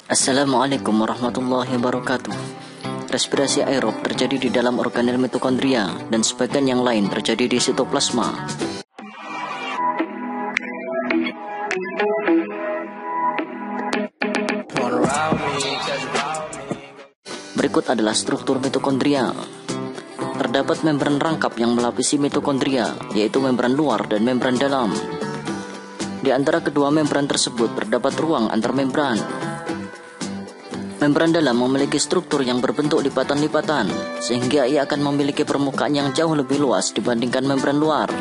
Assalamualaikum warahmatullahi wabarakatuh. Respirasi aerob terjadi di dalam organel mitokondria dan sebagian yang lain terjadi di sitoplasma. Berikut adalah struktur mitokondria. Terdapat membran rangkap yang melapisi mitokondria, yaitu membran luar dan membran dalam. Di antara kedua membran tersebut terdapat ruang antar membran. Membran dalam memiliki struktur yang berbentuk lipatan-lipatan, sehingga ia akan memiliki permukaan yang jauh lebih luas dibandingkan membran luar.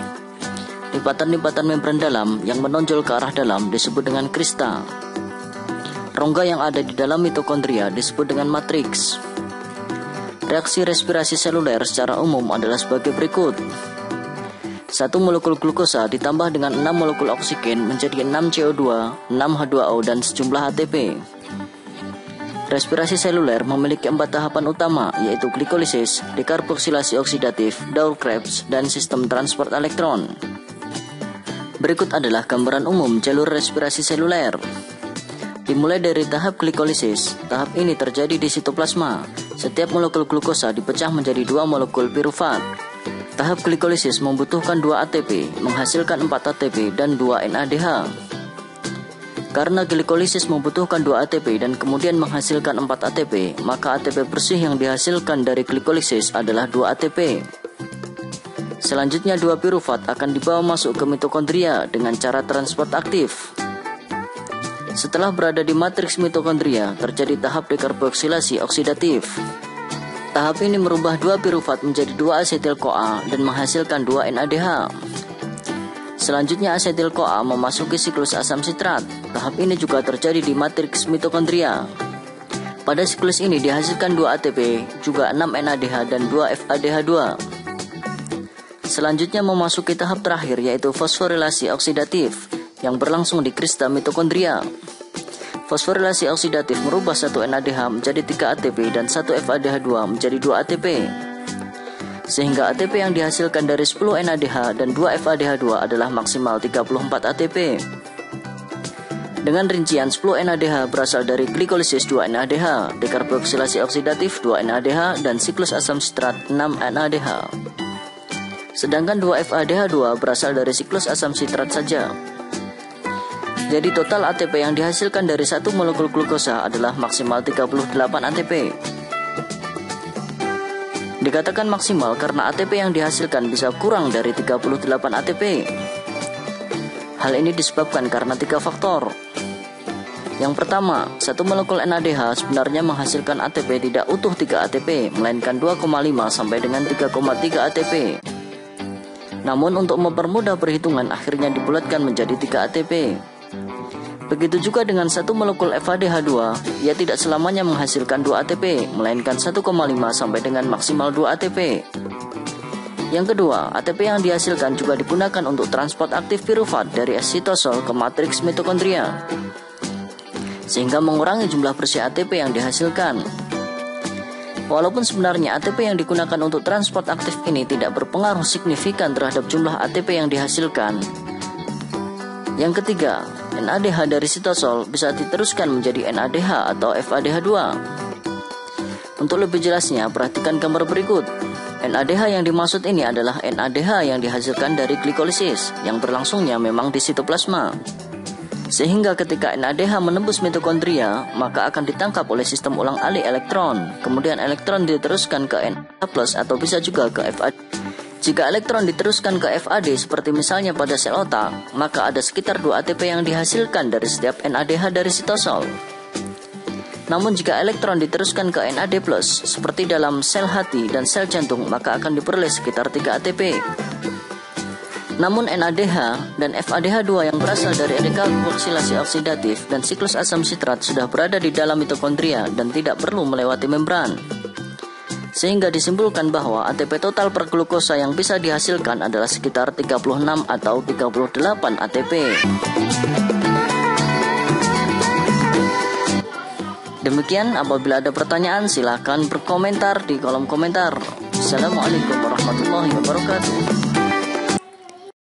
Lipatan-lipatan membran dalam yang menonjol ke arah dalam disebut dengan krista. Rongga yang ada di dalam mitokondria disebut dengan matriks. Reaksi respirasi seluler secara umum adalah sebagai berikut. 1 molekul glukosa ditambah dengan 6 molekul oksigen menjadi 6 CO2, 6 H2O, dan sejumlah ATP. Respirasi seluler memiliki 4 tahapan utama, yaitu glikolisis, dekarboksilasi oksidatif, Dow-Krebs, dan sistem transport elektron. Berikut adalah gambaran umum jalur respirasi seluler. Dimulai dari tahap glikolisis, tahap ini terjadi di sitoplasma. Setiap molekul glukosa dipecah menjadi 2 molekul pirufat. Tahap glikolisis membutuhkan 2 ATP, menghasilkan 4 ATP dan 2 NADH. Karena glikolisis membutuhkan 2 ATP dan kemudian menghasilkan 4 ATP, maka ATP bersih yang dihasilkan dari glikolisis adalah 2 ATP. Selanjutnya 2 pirufat akan dibawa masuk ke mitokondria dengan cara transport aktif. Setelah berada di matriks mitokondria, terjadi tahap dekarboksilasi oksidatif. Tahap ini merubah 2 pirufat menjadi 2 asetil-CoA dan menghasilkan 2 NADH. Selanjutnya asetil-CoA memasuki siklus asam sitrat. Tahap ini juga terjadi di matriks mitokondria. Pada siklus ini dihasilkan 2 ATP, juga 6 NADH dan 2 FADH2. Selanjutnya memasuki tahap terakhir, yaitu fosforilasi oksidatif yang berlangsung di krista mitokondria. Fosforilasi oksidatif merubah 1 NADH menjadi 3 ATP dan 1 FADH2 menjadi 2 ATP. Sehingga ATP yang dihasilkan dari 10 NADH dan 2 FADH2 adalah maksimal 34 ATP. Dengan rincian 10 NADH berasal dari glikolisis 2 NADH, dekarboksilasi oksidatif 2 NADH, dan siklus asam sitrat 6 NADH. Sedangkan 2 FADH2 berasal dari siklus asam sitrat saja. Jadi total ATP yang dihasilkan dari 1 molekul glukosa adalah maksimal 38 ATP. Dikatakan maksimal karena ATP yang dihasilkan bisa kurang dari 38 ATP. Hal ini disebabkan karena 3 faktor. Yang pertama, 1 molekul NADH sebenarnya menghasilkan ATP tidak utuh 3 ATP, melainkan 2,5 sampai dengan 3,3 ATP. Namun untuk mempermudah perhitungan akhirnya dibulatkan menjadi 3 ATP. Begitu juga dengan 1 molekul FADH2, ia tidak selamanya menghasilkan 2 ATP, melainkan 1,5 sampai dengan maksimal 2 ATP. Yang kedua, ATP yang dihasilkan juga digunakan untuk transport aktif pirufat dari sitosol ke matriks mitokondria, sehingga mengurangi jumlah bersih ATP yang dihasilkan. Walaupun sebenarnya ATP yang digunakan untuk transport aktif ini tidak berpengaruh signifikan terhadap jumlah ATP yang dihasilkan. Yang ketiga, NADH dari sitosol bisa diteruskan menjadi NADH atau FADH2. Untuk lebih jelasnya, perhatikan gambar berikut. NADH yang dimaksud ini adalah NADH yang dihasilkan dari glikolisis, yang berlangsungnya memang di sitoplasma. Sehingga ketika NADH menembus mitokondria, maka akan ditangkap oleh sistem ulang-alik elektron. Kemudian elektron diteruskan ke NADH+ atau bisa juga ke FAD. Jika elektron diteruskan ke FAD seperti misalnya pada sel otak, maka ada sekitar 2 ATP yang dihasilkan dari setiap NADH dari sitosol. Namun jika elektron diteruskan ke NAD+, seperti dalam sel hati dan sel jantung, maka akan diperoleh sekitar 3 ATP. Namun NADH dan FADH2 yang berasal dari dekarboksilasi oksidatif dan siklus asam sitrat sudah berada di dalam mitokondria dan tidak perlu melewati membran. Sehingga disimpulkan bahwa ATP total per glukosa yang bisa dihasilkan adalah sekitar 36 atau 38 ATP. Demikian, apabila ada pertanyaan silahkan berkomentar di kolom komentar. Assalamualaikum warahmatullahi wabarakatuh.